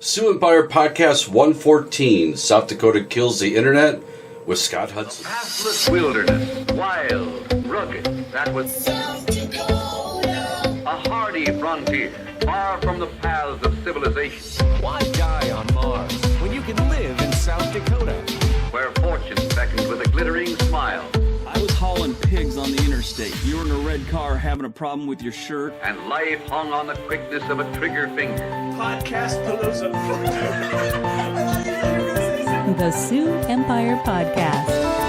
Sioux Empire Podcast 114, South Dakota Kills the Internet, with Scott Hudson. Pathless wilderness, wild, rugged, that was South Dakota. A hardy frontier, far from the paths of civilization. Why die on Mars when you can live in South Dakota? Where fortune beckons with a glittering smile. I was hauling pigs on the interstate. You were in a red car having a problem with your shirt. And life hung on the quickness of a trigger finger. Podcast Palooza. The Sioux Empire Podcast.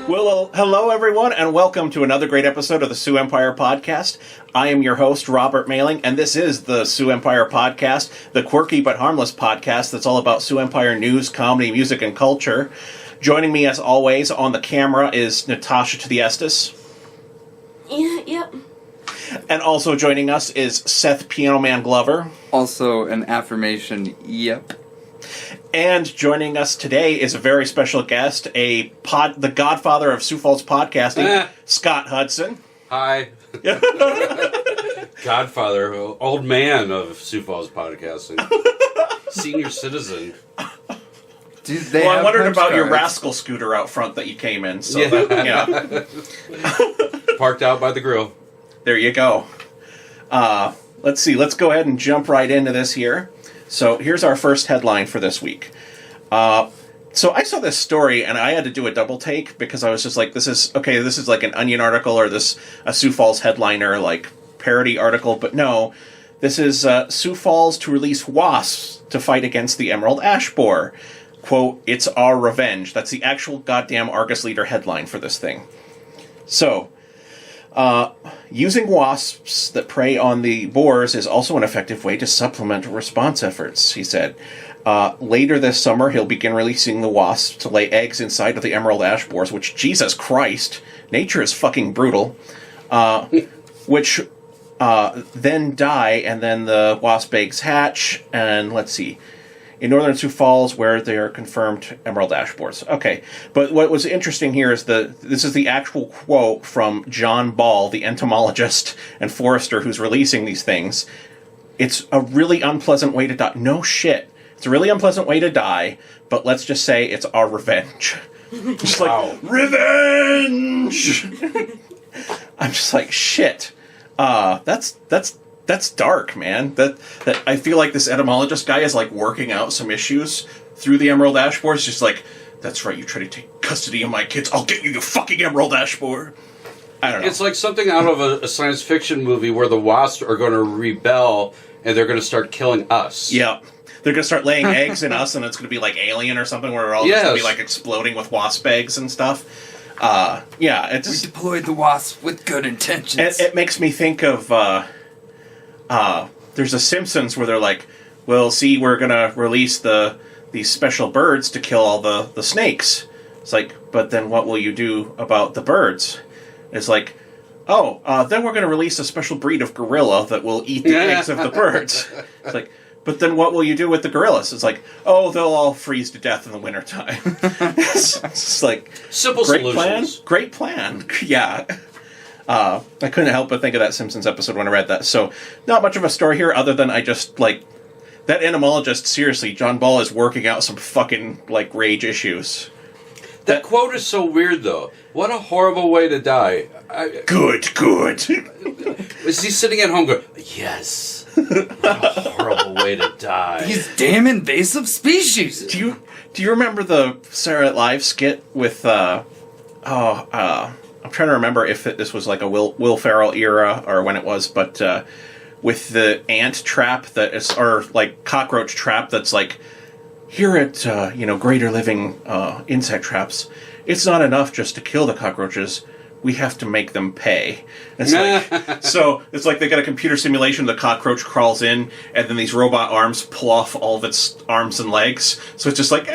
Well, hello everyone, and welcome to another great episode of the Sioux Empire Podcast. I am your host, Robert Mailing, and this is the Sioux Empire Podcast, the quirky but harmless podcast that's all about Sioux Empire news, comedy, music, and culture. Joining me, as always, on the camera is Natasha to the Estes. Yep. And also joining us is Seth Piano Man Glover. Also an affirmation, yep. And joining us today is a very special guest, the godfather of Sioux Falls podcasting, Scott Hudson. Hi. Godfather, old man of Sioux Falls podcasting. Senior citizen. Dude, I wondered about your rascal scooter out front that you came in. So yeah. Parked out by the grill. There you go. Let's see. Let's go ahead and jump right into this here. So here's our first headline for this week. So I saw this story and I had to do a double take because I was just like, this is like an Onion article or a Sioux Falls headliner like parody article, but no, this is Sioux Falls to release wasps to fight against the emerald ash borer. Quote, "It's our revenge." That's the actual goddamn Argus Leader headline for this thing. So, using wasps that prey on the borers is also an effective way to supplement response efforts, he said. Later this summer, he'll begin releasing the wasps to lay eggs inside of the emerald ash borers, which, Jesus Christ, nature is fucking brutal, which then die, and then the wasp eggs hatch, and let's see, in northern Sioux Falls, where they are confirmed emerald ash borers. Okay, but what was interesting here is this is the actual quote from John Ball, the entomologist and forester who's releasing these things. It's a really unpleasant way to die. No shit. It's a really unpleasant way to die, but let's just say it's our revenge. Just like, revenge! I'm just like, shit. That's dark, man. That I feel like this etymologist guy is like working out some issues through the emerald ash borer. It's just like, that's right, you try to take custody of my kids, I'll get you, you fucking emerald ash borer. I don't know. It's like something out of a science fiction movie where the wasps are going to rebel and they're going to start killing us. Yeah. They're going to start laying eggs in us, and it's going to be like Alien or something where we're all just going to be like exploding with wasp eggs and stuff. Yeah, it just... We deployed the wasp with good intentions. It makes me think of... there's a Simpsons where they're like, well, see, we're going to release these special birds to kill all the snakes. It's like, but then what will you do about the birds? It's like, then we're going to release a special breed of gorilla that will eat the eggs of the birds. It's like, but then what will you do with the gorillas? It's like, they'll all freeze to death in the wintertime. It's like, simple solutions. Great plan. Yeah. I couldn't help but think of that Simpsons episode when I read that. So, not much of a story here other than I just, like, that entomologist, seriously, John Ball is working out some fucking, like, rage issues. That quote is so weird, though. What a horrible way to die. Good. Is he sitting at home going, yes, what a horrible way to die. These damn invasive species. Do you remember the Saturday Night Live skit with, I'm trying to remember if this was like a Will Ferrell era or when it was, but with the ant trap or like cockroach trap that's like, here at, Greater Living Insect Traps, it's not enough just to kill the cockroaches. We have to make them pay. It's like, so it's like they got a computer simulation, the cockroach crawls in, and then these robot arms pull off all of its arms and legs. So it's just like,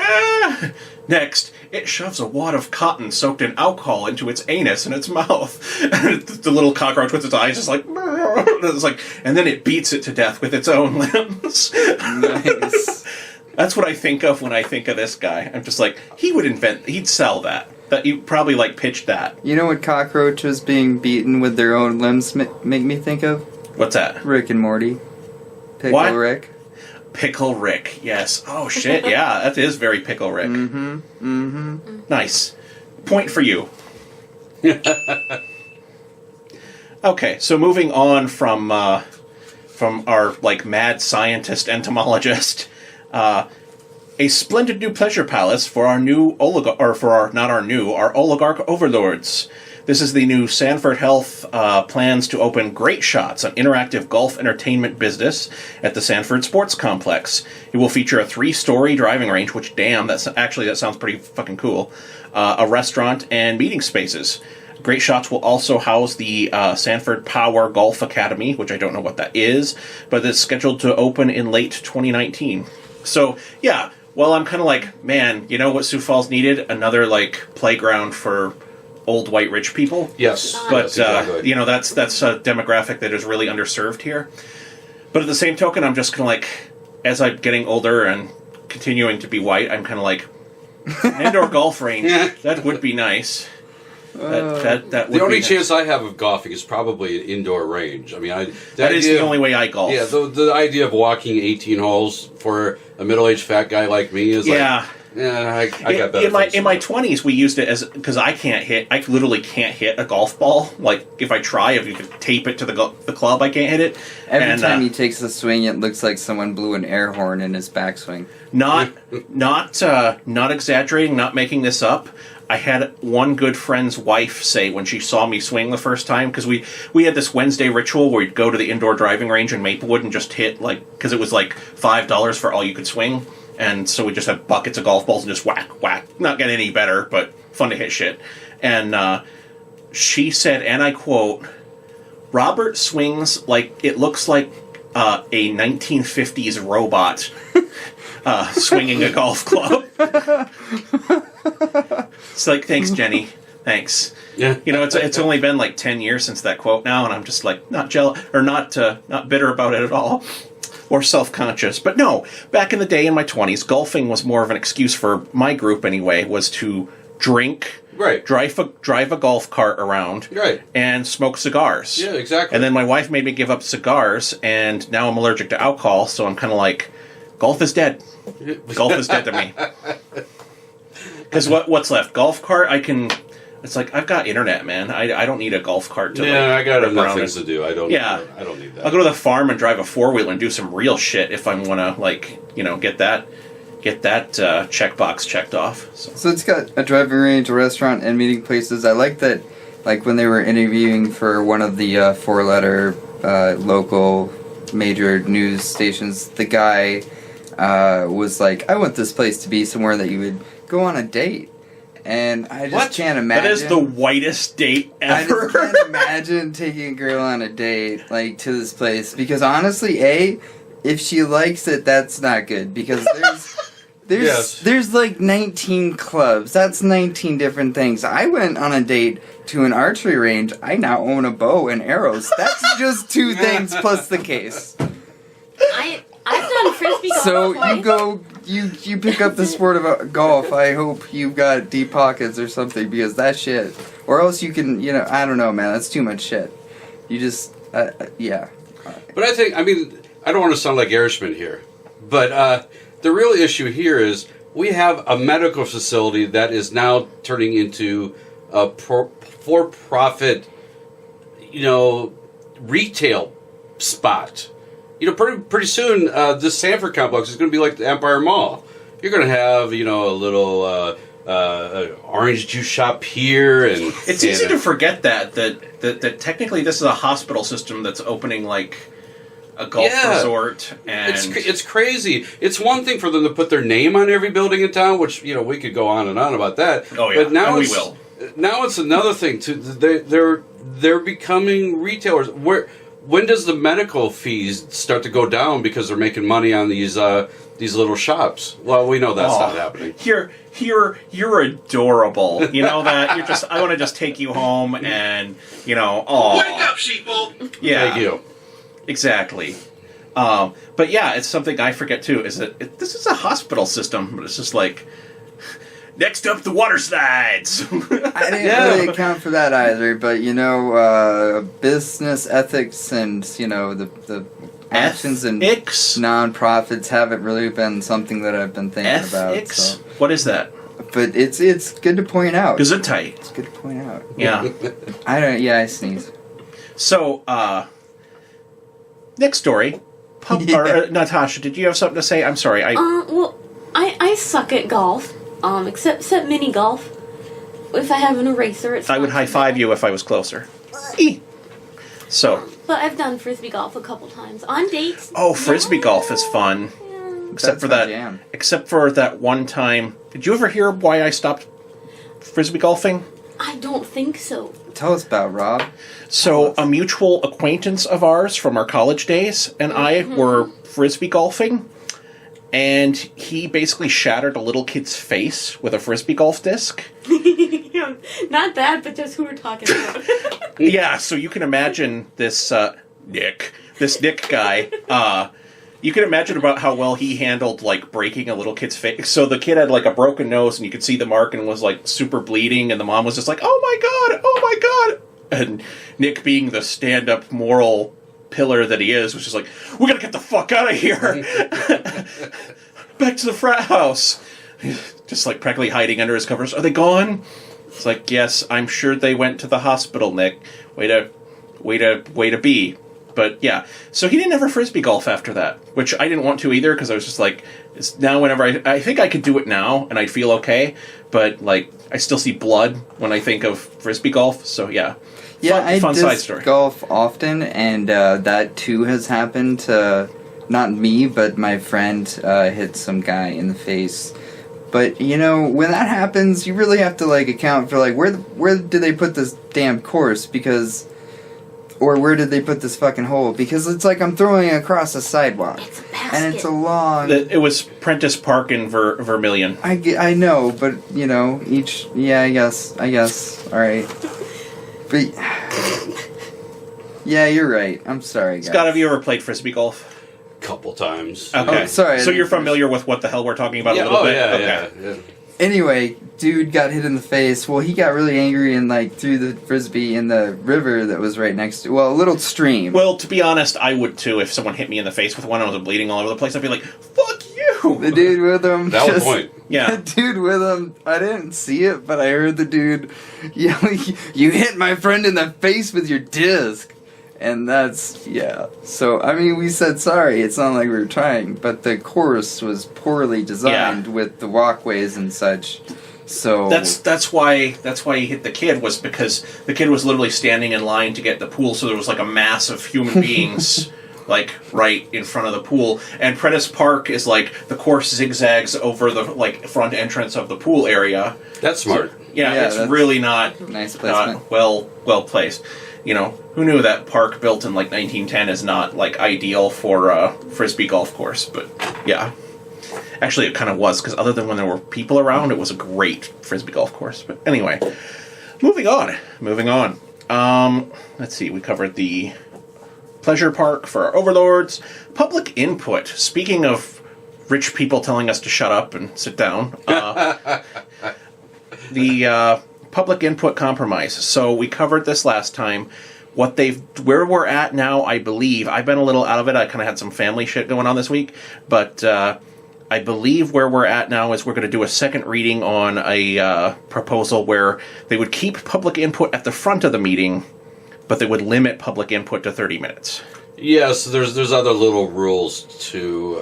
Next, it shoves a wad of cotton soaked in alcohol into its anus and its mouth. The little cockroach with its eyes is like, it's like, and then it beats it to death with its own limbs. Nice. That's what I think of when I think of this guy. I'm just like, he'd sell that. That you probably like pitched that. You know what cockroaches being beaten with their own limbs make me think of? What's that? Rick and Morty. Pickle What? Rick. Pickle Rick, yes. Oh shit, yeah, that is very Pickle Rick. Nice. Point for you. Okay, so moving on from our like mad scientist entomologist, a splendid new pleasure palace for our new our oligarch overlords. This is the new Sanford Health plans to open Great Shots, an interactive golf entertainment business at the Sanford Sports Complex. It will feature a 3-story driving range, which, damn, that sounds pretty fucking cool, a restaurant, and meeting spaces. Great Shots will also house the Sanford Power Golf Academy, which I don't know what that is, but it's scheduled to open in late 2019. So, yeah, well, I'm kind of like, man, you know what Sioux Falls needed? Another, like, playground for old white rich people. Yes. But, yes, exactly. that's a demographic that is really underserved here. But at the same token, I'm just kind of like, as I'm getting older and continuing to be white, I'm kind of like, an indoor golf range, that would be nice. That would The only be chance I have of golfing is probably an indoor range. I mean, that is the only way I golf. Yeah, the idea of walking 18 holes for a middle-aged fat guy like me is like... Yeah, I got better. In my 20s, we used it as because I literally can't hit a golf ball. Like if I try, if you could tape it to the club, I can't hit it. Every time he takes a swing, it looks like someone blew an air horn in his backswing. Not exaggerating, not making this up. I had one good friend's wife say when she saw me swing the first time, because we had this Wednesday ritual where we'd go to the indoor driving range in Maplewood and just hit, like, because it was like $5 for all you could swing. And so we just had buckets of golf balls and just whack, whack. Not getting any better, but fun to hit shit. And she said, and I quote, "Robert swings like it looks like a 1950s robot swinging a golf club." It's like, thanks, Jenny. Thanks. Yeah. You know, it's only been like 10 years since that quote now, and I'm just like not jealous or not bitter about it at all. Or self-conscious. But no, back in the day in my 20s, golfing was more of an excuse for my group anyway, was to drink, right, drive a golf cart around, right, and smoke cigars. Yeah, exactly. And then my wife made me give up cigars, and now I'm allergic to alcohol, so I'm kind of like, golf is dead. Golf is dead to me. Because what's left? Golf cart, I can... It's like, I've got internet, man. I don't need a golf cart to I got rip enough around things to do. I don't need that. I'll go to the farm and drive a 4-wheeler and do some real shit if I want to, like, you know, get that checkbox checked off. So it's got a driving range, a restaurant, and meeting places. I like that, like, when they were interviewing for one of the 4-letter local major news stations, the guy was like, I want this place to be somewhere that you would go on a date. And I just can't imagine. That is the whitest date ever. I just can't imagine taking a girl on a date, like, to this place. Because honestly, if she likes it, that's not good. Because there's like 19 clubs. That's 19 different things. I went on a date to an archery range. I now own a bow and arrows. That's just 2 things plus the case. I've done frisbee golf. So twice. you pick up the sport of golf. I hope you've got deep pockets or something, because that shit. Or else you can, you know, I don't know, man. That's too much shit. You just, yeah. But I mean, I don't want to sound like Irishman here, but the real issue here is we have a medical facility that is now turning into a for-profit, you know, retail spot. You know, pretty soon, this Sanford complex is going to be like the Empire Mall. You're going to have, you know, a little orange juice shop here, and it's easy to forget that technically this is a hospital system that's opening like a golf resort, and it's crazy. It's one thing for them to put their name on every building in town, which, you know, we could go on and on about that. Oh yeah, but now and we will. Now it's another thing. They're becoming retailers. when does the medical fees start to go down because they're making money on these little shops? Well, we know that's not happening. You're adorable. You know that? I want to just take you home and, Wake up, sheeple! Yeah. Thank you. Exactly. But yeah, it's something I forget too, is that this is a hospital system, but it's just like, next up, the water slides. I didn't really account for that either, but business ethics and the actions and non-profits haven't really been something that I've been thinking about. So. What is that? But it's good to point out. Gesundheit. It's good to point out. Yeah. I sneeze. So, next story. Natasha, did you have something to say? I'm sorry. I suck at golf. Except mini golf. If I have an eraser, it's I would high five you if I was closer. So. But I've done frisbee golf a couple times on dates. Oh, frisbee golf is fun. Yeah. Except for that one time. Did you ever hear why I stopped frisbee golfing? I don't think so. Tell us about Rob. So, a mutual acquaintance of ours from our college days and I were frisbee golfing. And he basically shattered a little kid's face with a frisbee golf disc. Not that, but just who we're talking about. Yeah, so you can imagine this Nick guy. You can imagine about how well he handled, like, breaking a little kid's face. So the kid had, like, a broken nose, and you could see the mark and was, like, super bleeding. And the mom was just like, oh my God. And Nick, being the stand-up moral pillar that he is, was just like, we gotta get the fuck out of here. Back to the frat house. Just like practically hiding under his covers. Are they gone? It's like, yes, I'm sure they went to the hospital, Nick. Way to be. But yeah, so he didn't ever frisbee golf after that, which I didn't want to either, because I was just like, it's now whenever I think I could do it now and I'd feel okay, but like I still see blood when I think of frisbee golf. So yeah. Yeah, fun I side story. golf often, and that too has happened to not me, but my friend hit some guy in the face. But when that happens, you really have to like account for like where did they put this damn course, or where did they put this fucking hole? Because it's like I'm throwing it across a sidewalk, and it's a long. It was Prentice Park in Vermilion. I know, but I guess, all right. But yeah, you're right. I'm sorry, guys. Scott, have you ever played frisbee golf? Couple times. Okay. Oh, sorry. So you're familiar with what the hell we're talking about a little bit? Yeah. Anyway, dude got hit in the face. Well, he got really angry and like threw the frisbee in the river that was right next to, a little stream. Well, to be honest, I would too if someone hit me in the face with one and I was bleeding all over the place. I'd be like, fuck you! The dude with him. That was the point. Yeah. The dude with him, I didn't see it, but I heard the dude yelling, you hit my friend in the face with your disc. And that's, yeah. So, I mean, we said sorry. It's not like we were trying. But the course was poorly designed with the walkways and such. So that's why he hit the kid, was because the kid was literally standing in line to get the pool. So there was like a mass of human beings like right in front of the pool. And Prentice Park is like the course zigzags over the like front entrance of the pool area. That's smart. So, yeah, it's really not nice placement. Well placed. Who knew that park built in like 1910 is not like ideal for a frisbee golf course? But yeah, actually it kind of was, because other than when there were people around, it was a great frisbee golf course. But anyway, moving on. Let's see. We covered the pleasure park for our overlords. Public input. Speaking of rich people telling us to shut up and sit down, the public input compromise. So we covered this last time. Where we're at now, I believe, I've been a little out of it. I kind of had some family shit going on this week, but I believe where we're at now is we're going to do a second reading on a proposal where they would keep public input at the front of the meeting, but they would limit public input to 30 minutes. Yes, there's other little rules too.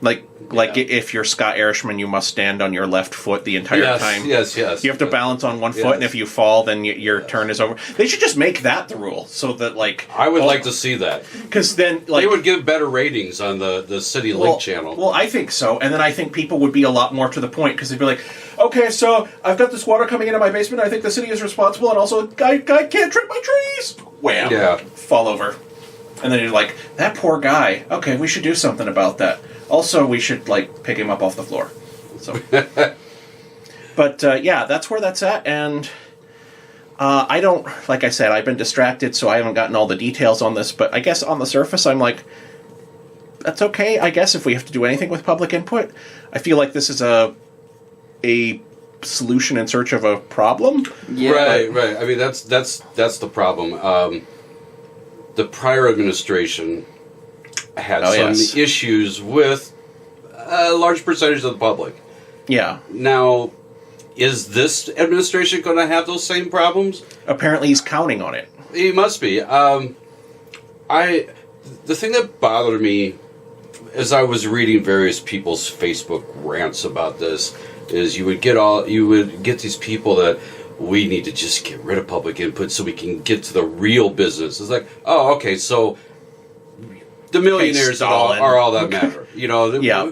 Like if you're Scott Erishman, you must stand on your left foot the entire time. Yes. You have to balance on one foot, and if you fall, then your turn is over. They should just make that the rule, so that like I would like to see that, because then like they would give better ratings on the City Link channel. Well, I think so, and then I think people would be a lot more to the point, because they'd be like, okay, so I've got this water coming into my basement. I think the city is responsible, and also I can't trim my trees. Wham! Yeah, fall over. And then you're like, that poor guy. Okay, we should do something about that. Also, we should, like, pick him up off the floor. So, but, yeah, that's where that's at, and I don't, like I said, I've been distracted, so I haven't gotten all the details on this, but I guess on the surface, I'm like, that's okay, I guess, if we have to do anything with public input. I feel like this is a solution in search of a problem. Yeah. Right. I mean, that's the problem. The prior administration had some issues with a large percentage of the public. Yeah. Now, is this administration going to have those same problems? Apparently he's counting on it. He must be. The thing that bothered me as I was reading various people's Facebook rants about this is you would get these people that we need to just get rid of public input so we can get to the real business. It's like, oh, okay, so the millionaires are all that matter. You know, yeah.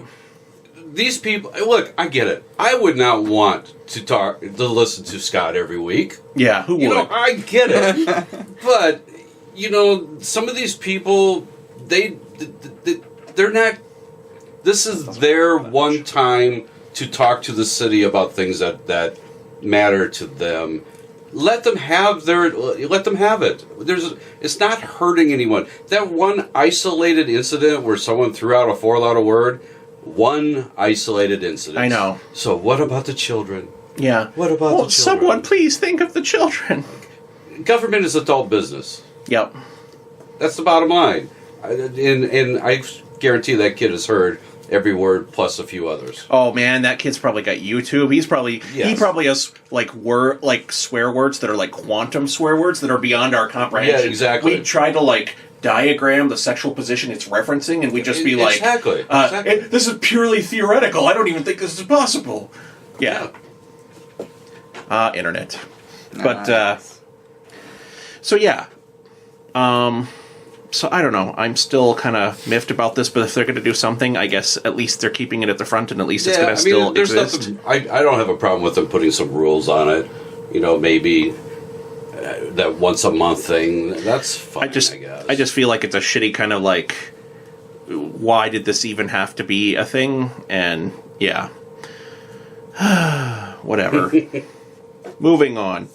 These people, look, I get it. I would not want to listen to Scott every week. Yeah, who would? You know, I get it. But, you know, some of these people, they're not, this is their one time to talk to the city about things that matter to them. Let them have it. It's not hurting anyone. That one isolated incident where someone threw out a 4-letter word, one isolated incident. I know. So what about the children? Yeah. What about the children? Someone please think of the children. Government is adult business. Yep. That's the bottom line. And I guarantee that kid has heard every word plus a few others. Oh man, that kid's probably got YouTube. He probably has like swear words that are like quantum swear words that are beyond our comprehension. Yeah, exactly. We try to like diagram the sexual position it's referencing, and we just be like, exactly. This is purely theoretical. I don't even think this is possible. Yeah. Internet. But so yeah. So I don't know. I'm still kind of miffed about this, but if they're going to do something, I guess at least they're keeping it at the front, and at least it's going to still exist. I don't have a problem with them putting some rules on it. You know, maybe that once a month thing. That's fine. I just feel like it's a shitty kind of like, why did this even have to be a thing? And yeah, whatever. Moving on.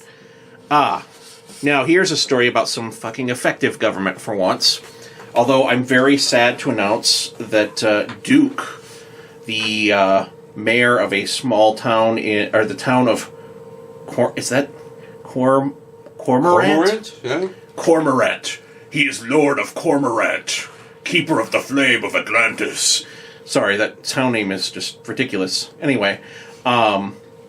Now, here's a story about some fucking effective government for once. Although I'm very sad to announce that Duke, the mayor of a small town or the town of Cormorant? Yeah. Cormorant. He is Lord of Cormorant, keeper of the flame of Atlantis. Sorry, that town name is just ridiculous. Anyway,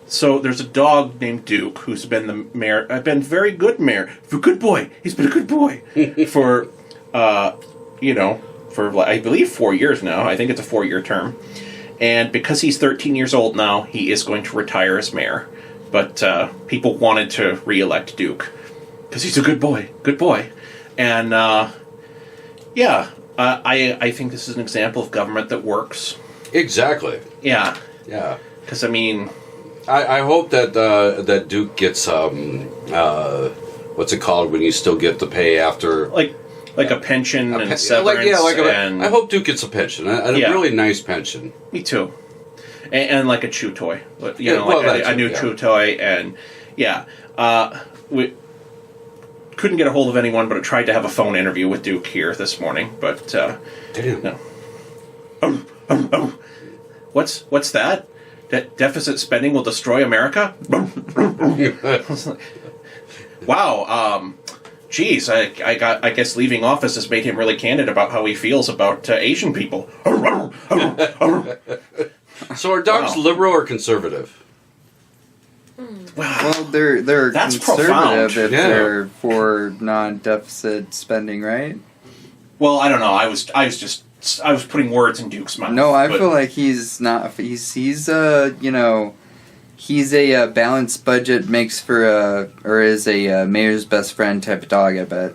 so there's a dog named Duke who's been the mayor. I've been very good mayor. For good boy. He's been a good boy for, for I believe 4 years now. I think it's a 4-year term. And because he's 13 years old now, he is going to retire as mayor. But people wanted to re-elect Duke because he's a good boy. Good boy. And I think this is an example of government that works. Exactly. Yeah. Yeah. Because I mean, I hope that Duke gets what's it called when you still get the pay after like a pension and severance. I hope Duke gets a pension, a really nice pension. Me too, and like a chew toy, a new chew toy, and we couldn't get a hold of anyone, but I tried to have a phone interview with Duke here this morning, but no. What's that? That deficit spending will destroy America? Wow. Geez, I guess leaving office has made him really candid about how he feels about Asian people. So are dogs liberal or conservative? Well, they're That's conservative profound. if they're for non-deficit spending, right? Well, I don't know. I was putting words in Duke's mouth. No, I feel like he's not. He's a balanced budget makes for is a mayor's best friend type of dog. I bet.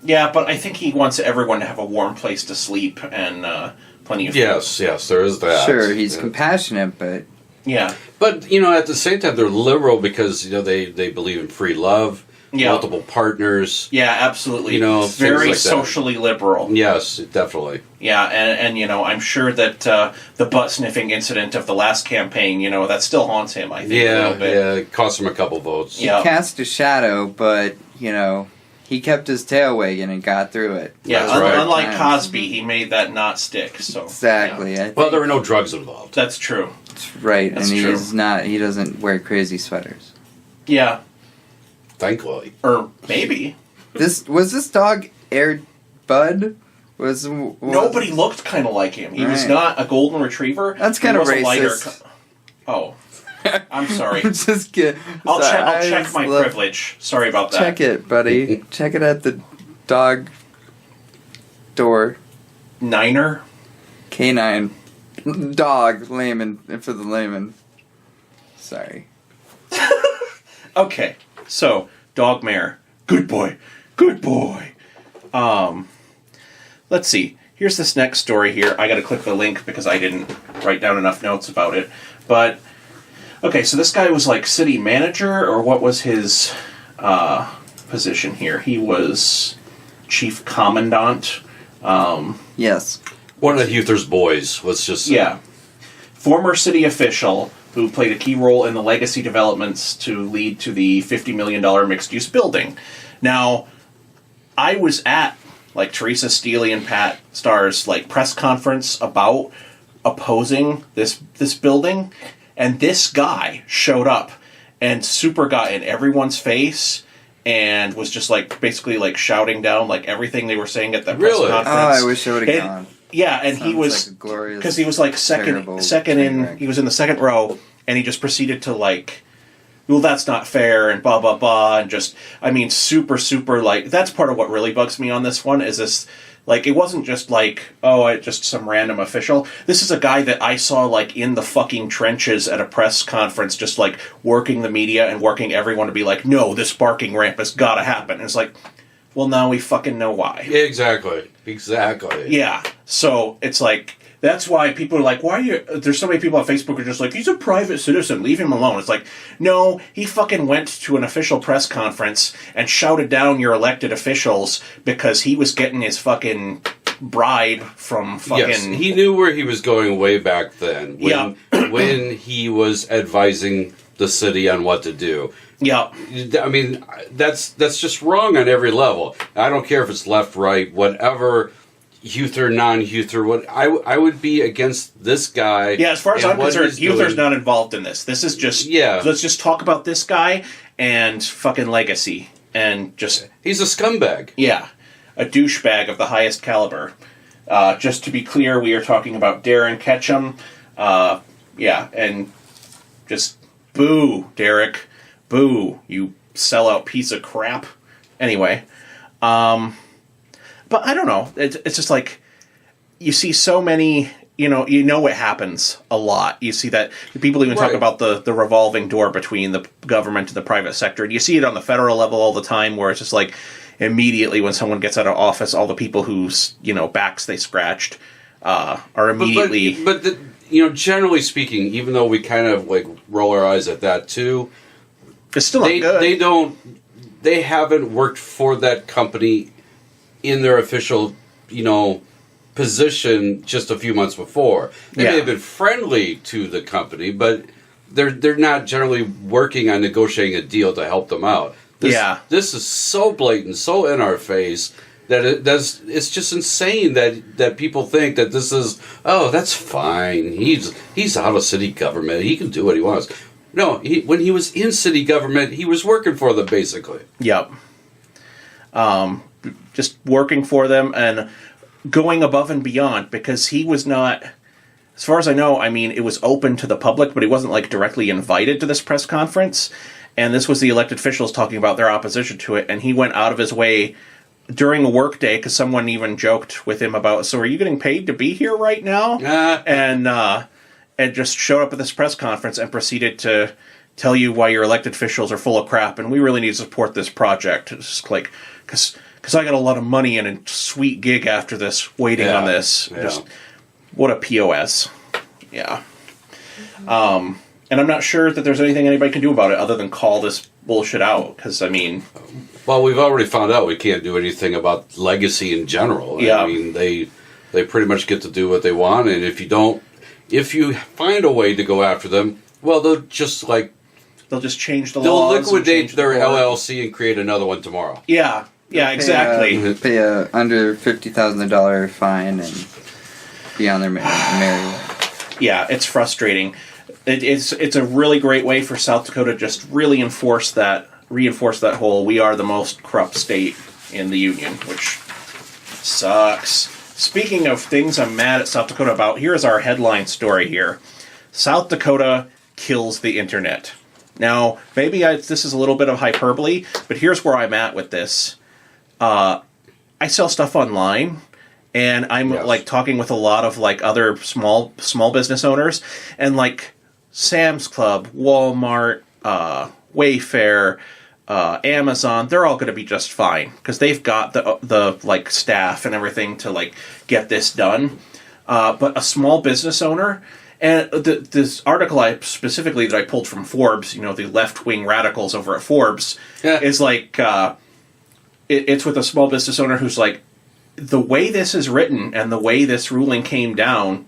Yeah, but I think he wants everyone to have a warm place to sleep and plenty of food. Yes, there is that. Sure, he's compassionate, but yeah. But at the same time, they're liberal because they believe in free love. multiple partners. Yeah, absolutely. You know, He's very things like that. socially liberal. Yes, definitely. Yeah, and you know, I'm sure that the butt sniffing incident of the last campaign, you know, that still haunts him. I think a little bit. Yeah, it cost him a couple votes. He cast a shadow, but you know, he kept his tail wagging and got through it. Yeah, That's right. unlike Cosby, he made that not stick. So exactly. yeah. Well, there were no drugs involved. That's true. That's right, That's and true. he's not. He doesn't wear crazy sweaters. Yeah, Thankfully. or maybe This dog Air Bud? Was nobody looked kind of like him. He was Right. not a golden retriever. That's He kind of was a lighter racist. Oh, I'm sorry. I'm just kidding. I'll Sorry, check my look- privilege. Sorry about that. Check it, buddy. Check it at the dog door. Niner. Canine. Dog. Layman. For the layman. Sorry. Okay, so Dogmare, good boy, good boy. Let's see. Here's this next story here. I got to click the link because I didn't write down enough notes about it. But okay, so this guy was like city manager, or what was his position here? He was chief commandant. Yes. One of Huther's boys. Let's just say. Yeah, former city official who played a key role in the legacy developments to lead to the $50 million mixed-use building. Now, I was at like Teresa Steele and Pat Starr's like press conference about opposing this building, and this guy showed up and super got in everyone's face and was just like basically like shouting down like everything they were saying at the press Really? conference. Oh, I wish I would have And- gone. Yeah, and he Sounds was like a glorious, because he was like terrible second train in. wreck. He was in the second row, and he just proceeded to like, well, that's not fair, and blah blah blah, and just, I mean, super like. That's part of what really bugs me on this one is this. Like, it wasn't just like, oh, just some random official. This is a guy that I saw like in the fucking trenches at a press conference, just like working the media and working everyone to be like, no, this barking ramp has got to happen. And it's like, well, now we fucking know why. Exactly. Yeah. So it's like, that's why people are like, why are you... There's so many people on Facebook who are just like, he's a private citizen, leave him alone. It's like, no, he fucking went to an official press conference and shouted down your elected officials because he was getting his fucking bribe from fucking... Yes, he knew where he was going way back then. When he was advising the city on what to do. Yeah. I mean, that's just wrong on every level. I don't care if it's left, right, whatever, Huther, non-Huther. What I would be against this guy. Yeah, as far as and I'm what concerned, he's doing. Huther's not involved in this. This is just... Yeah. Let's just talk about this guy and fucking legacy. And just... He's a scumbag. Yeah. A douchebag of the highest caliber. Just to be clear, we are talking about Darren Ketchum. Yeah, and just boo, Derek. Boo, you sellout piece of crap. Anyway, but I don't know. It's just like, you see so many, you know what happens a lot. You see that people even talk Right. about the revolving door between the government and the private sector. And you see it on the federal level all the time, where it's just like, immediately when someone gets out of office, all the people whose, backs they scratched are immediately... But generally speaking, even though we kind of like roll our eyes at that too, it's still not good. They haven't worked for that company in their official, position just a few months before. They may have been friendly to the company, but they're not generally working on negotiating a deal to help them out. This is so blatant, so in our face that it's just insane that people think that this is, oh, that's fine. He's out of city government. He can do what he wants. No, when he was in city government, he was working for them, basically. Yep. Just working for them and going above and beyond, because he was not, as far as I know, I mean, it was open to the public, but he wasn't like directly invited to this press conference. And this was the elected officials talking about their opposition to it, and he went out of his way during a work day, because someone even joked with him about, so are you getting paid to be here right now? And just showed up at this press conference and proceeded to tell you why your elected officials are full of crap, and we really need to support this project. It's just like, because I got a lot of money and a sweet gig after this, waiting on this. Yeah. Just, what a POS. Yeah. And I'm not sure that there's anything anybody can do about it other than call this bullshit out. Because, I mean... Well, we've already found out we can't do anything about legacy in general. Yeah. I mean, they pretty much get to do what they want, and if you find a way to go after them, well, they'll just change the they'll laws. liquidate their LLC and create another one tomorrow. Yeah, exactly. Pay a under $50,000 fine and be on their merry way. Yeah, it's frustrating. It's a really great way for South Dakota to just really reinforce that whole we are the most corrupt state in the union, which sucks. Speaking of things I'm mad at South Dakota about, here's our headline story here. South Dakota kills the internet. Now, maybe this is a little bit of hyperbole, but here's where I'm at with this. I sell stuff online, and I'm like talking with a lot of like other small business owners, and like Sam's Club, Walmart, Wayfair, Amazon, they're all going to be just fine because they've got the like staff and everything to like get this done. But a small business owner, and this article that I pulled from Forbes, the left-wing radicals over at Forbes, is like it's with a small business owner who's like, the way this is written and the way this ruling came down,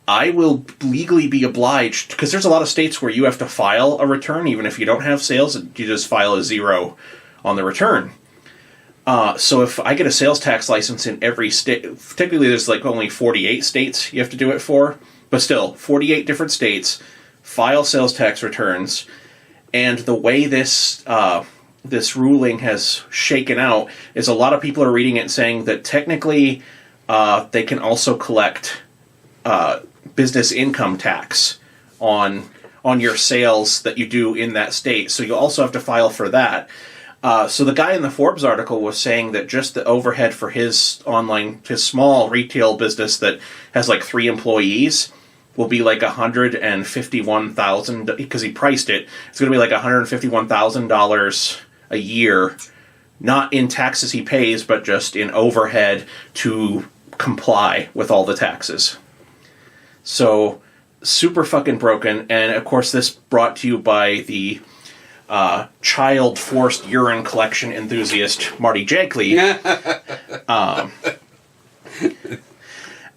I will legally be obliged, because there's a lot of states where you have to file a return, even if you don't have sales, you just file a 0 on the return. So if I get a sales tax license in every state, technically there's like only 48 states you have to do it for, but still, 48 different states, file sales tax returns, and the way this ruling has shaken out is a lot of people are reading it and saying that technically they can also collect business income tax on your sales that you do in that state. So you also have to file for that. So the guy in the Forbes article was saying that just the overhead for his small retail business that has like 3 employees will be like $151,000, because he priced it. It's going to be like $151,000 a year, not in taxes he pays, but just in overhead to comply with all the taxes. So, super fucking broken. And, of course, this brought to you by the child forced urine collection enthusiast, Marty Jekyll.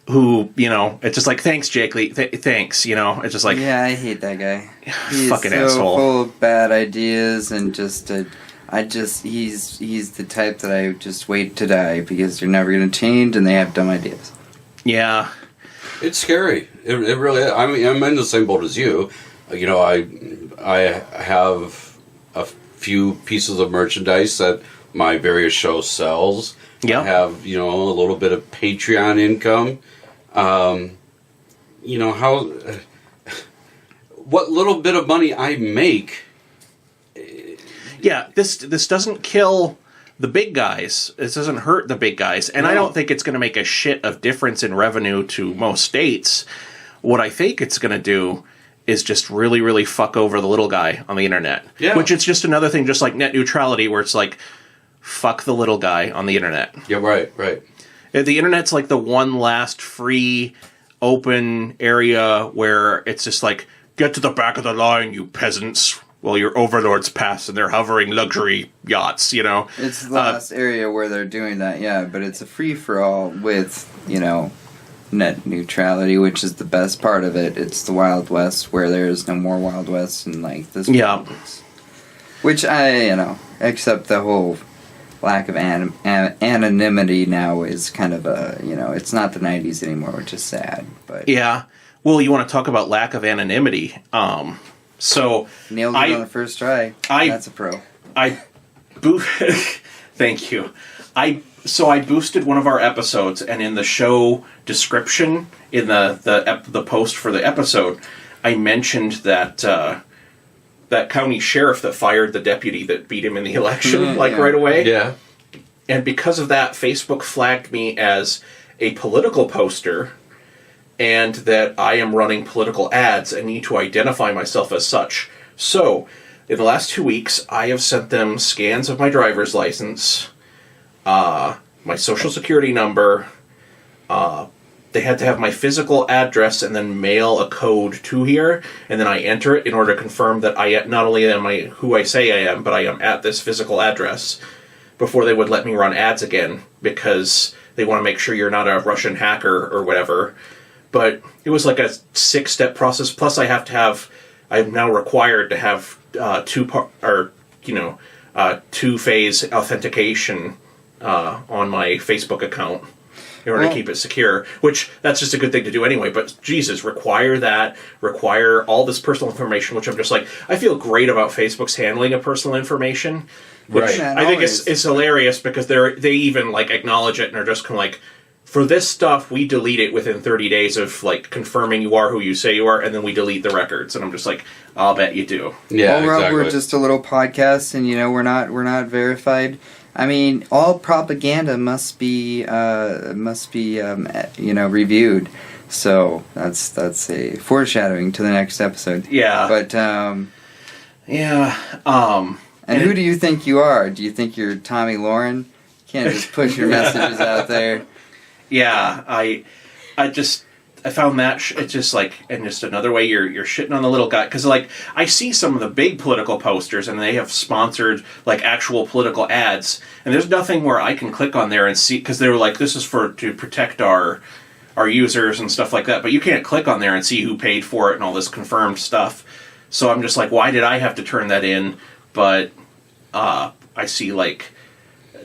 Who, it's just like, thanks, Jekyll, thanks, it's just like... Yeah, I hate that guy. He's fucking so asshole. Full of bad ideas and he's the type that I just wait to die because they're never going to change and they have dumb ideas. Yeah. It's scary. It really is. I mean, I'm in the same boat as you. I have a few pieces of merchandise that my various show sells. Yeah. I have, a little bit of Patreon income. What little bit of money I make. Yeah, this doesn't kill the big guys. This doesn't hurt the big guys. And I don't think it's going to make a shit of difference in revenue to most states. What I think it's going to do is just really, really fuck over the little guy on the internet. Yeah. Which it's just another thing, just like net neutrality, where it's like, fuck the little guy on the internet. Yeah, right. The internet's like the one last free, open area where it's just like, get to the back of the line, you peasants. Well, your overlords pass and they're hovering luxury yachts, It's the last area where they're doing that, yeah, but it's a free-for-all with, net neutrality, which is the best part of it. It's the Wild West where there's no more Wild West and, this. Yeah. Which except the whole lack of anonymity now is kind of it's not the 90s anymore, which is sad, but... Yeah. Well, you want to talk about lack of anonymity, So nailed it on the first try. That's a pro. Thank you. I boosted one of our episodes, and in the show description, in the post for the episode, I mentioned that that county sheriff that fired the deputy that beat him in the election, right away. Yeah. And because of that, Facebook flagged me as a political poster, and that I am running political ads and need to identify myself as such. So, in the last 2 weeks, I have sent them scans of my driver's license, my social security number, they had to have my physical address and then mail a code to here, and then I enter it in order to confirm that I not only am I who I say I am, but I am at this physical address before they would let me run ads again, because they want to make sure you're not a Russian hacker or whatever. But it was like a 6-step process. Plus, I'm now required to have two-phase authentication on my Facebook account in order to keep it secure, which that's just a good thing to do anyway. But Jesus, require all this personal information, which I'm just like, I feel great about Facebook's handling of personal information, which Right. I think it's hilarious because they even like acknowledge it and are just kind of like, for this stuff, we delete it within 30 days of like confirming you are who you say you are, and then we delete the records. And I'm just like, I'll bet you do. Yeah, Well, Rob, exactly. we're just a little podcast, and we're not verified. I mean, all propaganda must be reviewed. So that's a foreshadowing to the next episode. Yeah. But Yeah. and who do you think you are? Do you think you're Tommy Lauren? You can't just push your messages out there. Yeah, I found that it's just like, and just another way you're shitting on the little guy, because like I see some of the big political posters and they have sponsored like actual political ads, and there's nothing where I can click on there and see, because they were like, this is to protect our users and stuff like that, but you can't click on there and see who paid for it and all this confirmed stuff. So I'm just like, why did I have to turn that in? But I see like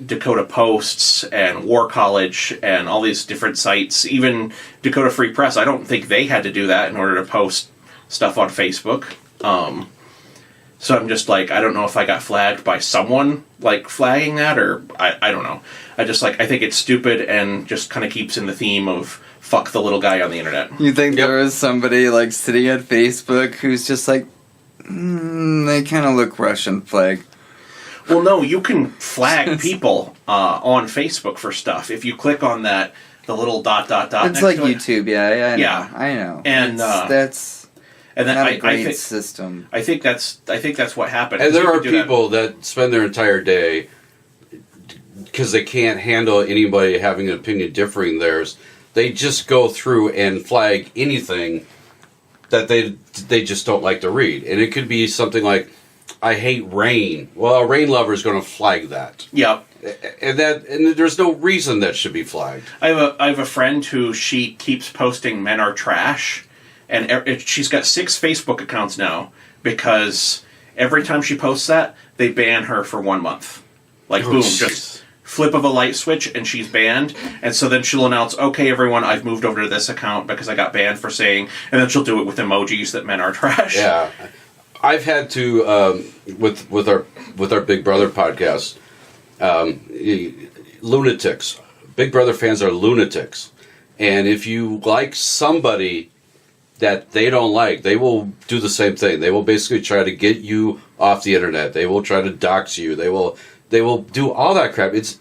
Dakota Posts and War College and all these different sites, even Dakota Free Press. I don't think they had to do that in order to post stuff on Facebook. So I'm just like, I don't know if I got flagged by someone like flagging that, or I don't know. I think it's stupid and just kind of keeps in the theme of fuck the little guy on the internet. You think there was somebody like sitting at Facebook who's just like, they kind of look Russian flag. Well, no, you can flag people on Facebook for stuff. If you click on the little dot. It's next like to it. YouTube, I know. And that's and then not I a great think system. I think that's what happened. And there You are could do people that spend their entire day, because they can't handle anybody having an opinion differing theirs, they just go through and flag anything that they just don't like to read. And it could be something like, I hate rain. Well, a rain lover is going to flag that. Yep. And there's no reason that should be flagged. I have a friend who she keeps posting men are trash, and she's got 6 Facebook accounts now because every time she posts that, they ban her for 1 month. Like, boom, just flip of a light switch and she's banned. And so then she'll announce, okay, everyone, I've moved over to this account because I got banned for saying, and then she'll do it with emojis that men are trash. Yeah. I've had to, with our Big Brother podcast, lunatics. Big Brother fans are lunatics. And if you like somebody that they don't like, they will do the same thing. They will basically try to get you off the internet. They will try to dox you. They will do all that crap. It's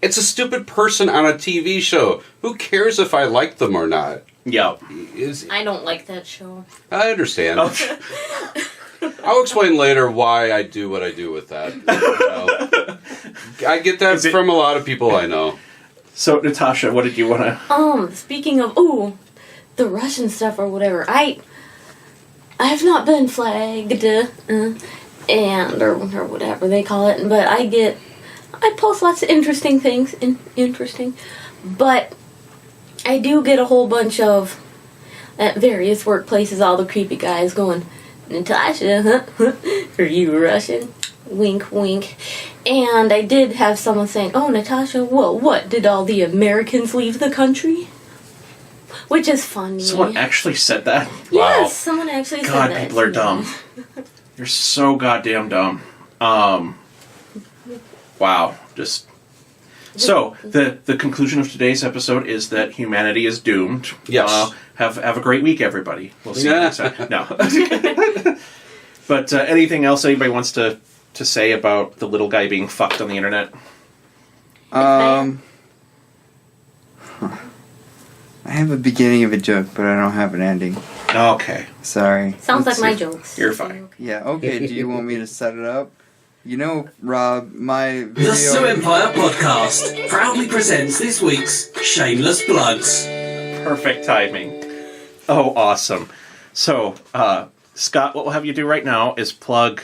a stupid person on a TV show. Who cares if I like them or not? Yep. I don't like that show. I understand. Oh. I'll explain later why I do what I do with that. I get that from a lot of people I know. So, Natasha, what did you want to... Speaking of, the Russian stuff or whatever, I have not been flagged, or whatever they call it, but I post lots of interesting things, but I do get a whole bunch of, at various workplaces, all the creepy guys going, Natasha, are you Russian? Wink, wink. And I did have someone saying, oh, Natasha, well, what, did all the Americans leave the country? Which is funny. Someone actually said that? Yes, Wow. someone actually said God, that. people are dumb. You're so goddamn dumb. Wow. Just... So, the conclusion of today's episode is that humanity is doomed. Yes. Have a great week, everybody. We'll see you next time. No. But anything else anybody wants to say about the little guy being fucked on the internet? I have a beginning of a joke, but I don't have an ending. Okay. Sorry. Sounds Let's like my see. jokes. You're fine. Yeah, okay, do you want me to set it up? You know, Rob, my video... The Sioux Empire Podcast proudly presents this week's Shameless Plugs. Perfect timing. Oh, awesome. So, Scott, what we'll have you do right now is plug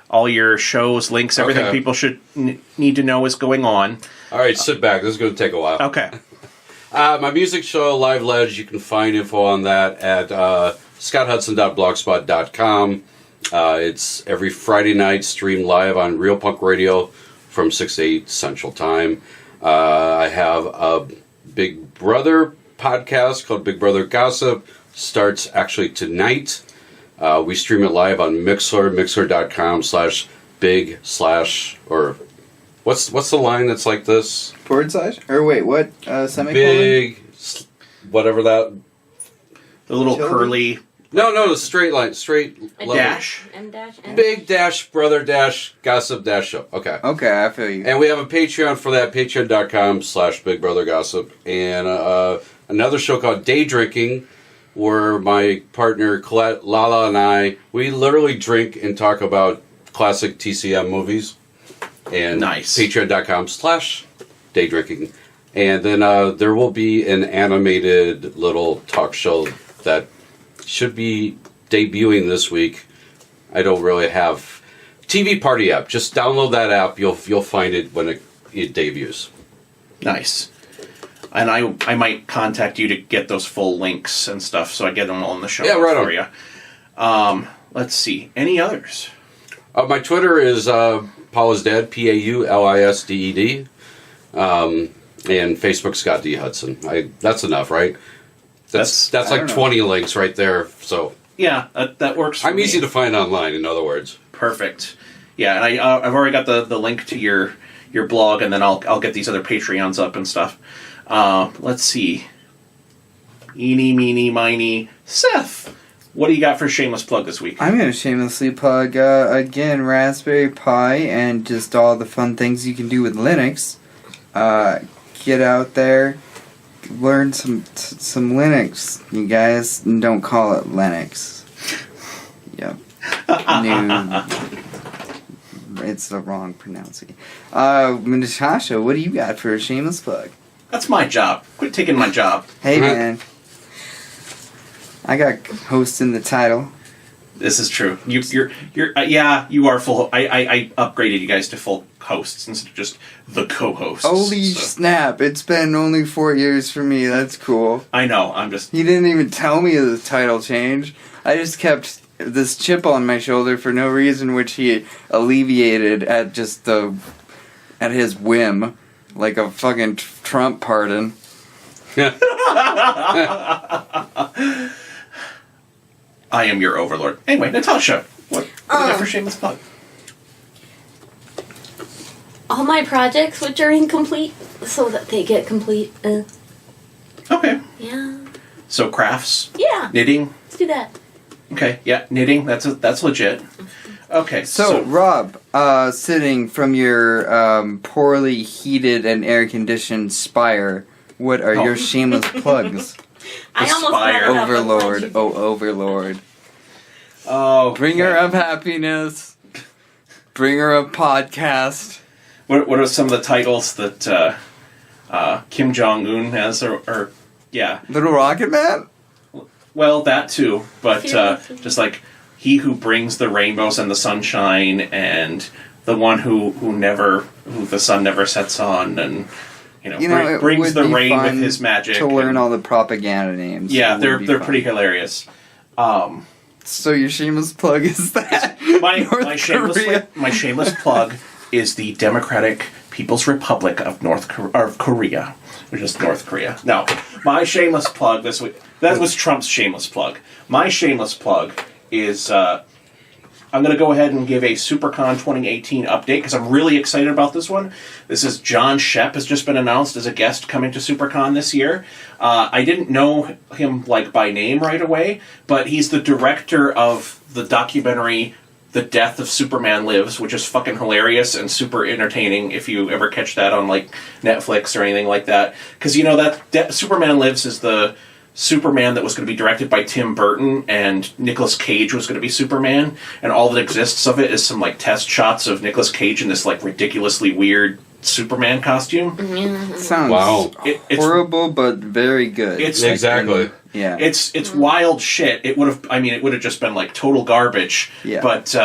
all your shows, links, everything Okay. people should need to know is going on. All right, sit back. This is going to take a while. Okay. My music show, Live Ledge, you can find info on that at scotthudson.blogspot.com. It's every Friday night, streamed live on Real Punk Radio from 6 to 8 Central Time. I have a Big Brother podcast called Big Brother Gossip. Starts actually tonight. We stream it live on Mixler, mixler.com/big/ or what's the line that's like this? Forward slash? Or wait, what? Semicolon? Big, whatever that. The little Children? curly No, the straight line, straight A level. dash. M dash. N Big dash brother dash gossip dash show. Okay. Okay, I feel you. And we have a Patreon for that, patreon.com/Big Brother Gossip. And another show called Day Drinking, where my partner Colette, Lala, and I, we literally drink and talk about classic TCM movies. And Nice. patreon.com/Day Drinking. And then there will be an animated little talk show that should be debuting this week. I don't really have TV Party app. Just download that app. You'll find it when it debuts. Nice. And I might contact you to get those full links and stuff, so I get them all in the show Yeah, notes right on. for you. Let's see. Any others? My Twitter is Paul is Dead, PAULISDED. And Facebook Scott D Hudson. That's enough, right? That's I like don't know. 20 links right there. So Yeah, that works for I'm me. easy to find online. In other words. Perfect. Yeah, and I've already got the link to your blog, and then I'll get these other Patreons up and stuff. Let's see. Eeny, meeny, miny. Seth, what do you got for shameless plug this week? I'm going to shamelessly plug, again, Raspberry Pi and just all the fun things you can do with Linux. Get out there, learn some Linux, you guys, and don't call it Linux. Yep. It's the wrong pronouncing. Natasha, what do you got for a shameless plug? That's my job. Quit taking my job. Hey, man. I got host in the title. This is true. You're yeah, you are full. I upgraded you guys to full hosts instead of just the co-hosts. Holy so. snap, it's been only 4 years for me. That's cool. I know. I'm just. He didn't even tell me the title change. I just kept this chip on my shoulder for no reason, which he alleviated at his whim, like a fucking Trump pardon. I am your overlord. Anyway, Natasha, what do you got for shameless plug? All my projects, which are incomplete, so that they get complete. Okay. Yeah. So crafts, Yeah. knitting. Let's do that. Okay, yeah, knitting. That's legit. Okay, So, Rob, sitting from your poorly heated and air-conditioned spire, what are your shameless plugs? I almost Aspire. brought it up, but Overlord, why'd you- oh Overlord. oh, Bring her up happiness. Bring her up podcast. What are some of the titles that Kim Jong Un has, or yeah? Little Rocket Man? Well, that too, but Fear the- just like he who brings the rainbows and the sunshine, and the one who the sun never sets on, and It brings would the be rain with fun his magic. to learn and- all the propaganda names. Yeah, It they're would be fun. pretty hilarious. So your shameless plug is that My North Korea. shameless plug is the Democratic People's Republic of Korea, which is North Korea. No, my shameless plug this week. That was Trump's shameless plug. My shameless plug is I'm going to go ahead and give a SuperCon 2018 update because I'm really excited about this one. This is John Shepp has just been announced as a guest coming to SuperCon this year. I didn't know him by name right away, but he's the director of the documentary The Death of Superman Lives, which is fucking hilarious and super entertaining if you ever catch that on Netflix or anything like that. Because Superman Lives is the Superman that was going to be directed by Tim Burton, and Nicolas Cage was going to be Superman, and all that exists of it is some test shots of Nicolas Cage in this ridiculously weird Superman costume. Sounds Wow. It's horrible, but very good. It's Exactly. Yeah. It's wild shit. It would have just been like total garbage. Yeah. But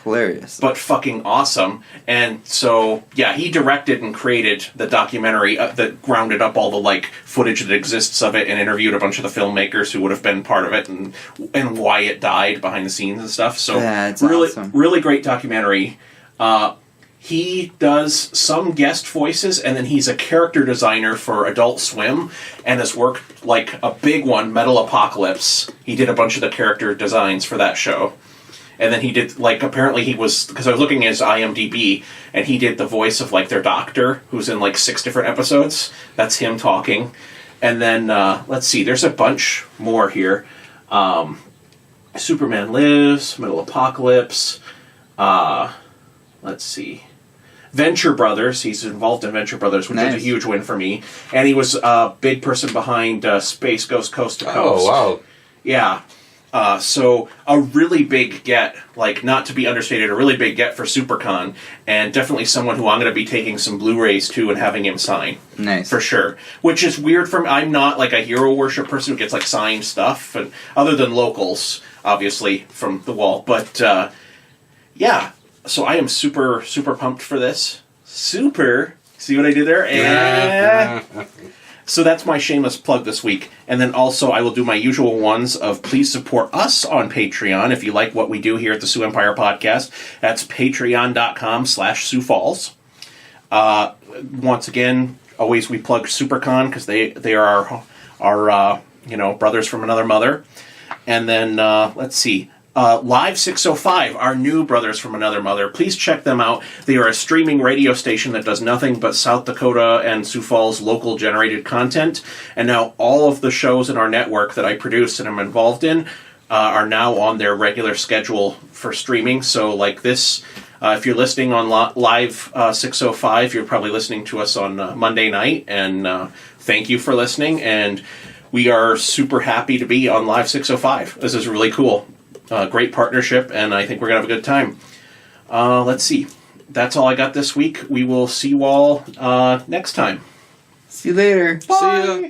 hilarious. but fucking awesome. And so yeah, he directed and created the documentary that grounded up all the like footage that exists of it and interviewed a bunch of the filmmakers who would have been part of it and why it died behind the scenes and stuff. So Yeah, it's really awesome. really great documentary. He does some guest voices, and then he's a character designer for Adult Swim, and has worked, like, a big one, Metal Apocalypse. He did a bunch of the character designs for that show. And then he did, like, apparently he was, because I was looking at his IMDb, and he did the voice of, like, their doctor, who's in, like, 6 different episodes. That's him talking. And then, let's see, there's a bunch more here. Superman Lives, Metal Apocalypse, let's see. Venture Brothers. He's involved in Venture Brothers, which was a huge win for me. And he was a big person behind Space Ghost Coast to Coast. Oh, wow. Yeah. So a really big get, like not to be understated, a really big get for SuperCon, and definitely someone who I'm going to be taking some Blu-rays to and having him sign. Nice. For sure. Which is weird for me. I'm not like a hero worship person who gets like signed stuff, and other than locals, obviously, from the wall. But yeah. So I am super, super pumped for this. Super. See what I did there? Yeah. So that's my shameless plug this week. And then also I will do my usual ones of please support us on Patreon if you like what we do here at the Sioux Empire Podcast. That's patreon.com/Sioux Falls. Once again, always we plug SuperCon because they are our brothers from another mother. And then let's see. Live 605, our new brothers from another mother. Please check them out. They are a streaming radio station that does nothing but South Dakota and Sioux Falls local generated content. And now all of the shows in our network that I produce and I'm involved in are now on their regular schedule for streaming. So like this, if you're listening on Live 605, you're probably listening to us on Monday night. And thank you for listening. And we are super happy to be on Live 605. This is really cool. Great partnership, and I think we're going to have a good time. Let's see. That's all I got this week. We will see you all next time. See you later. Bye. See ya.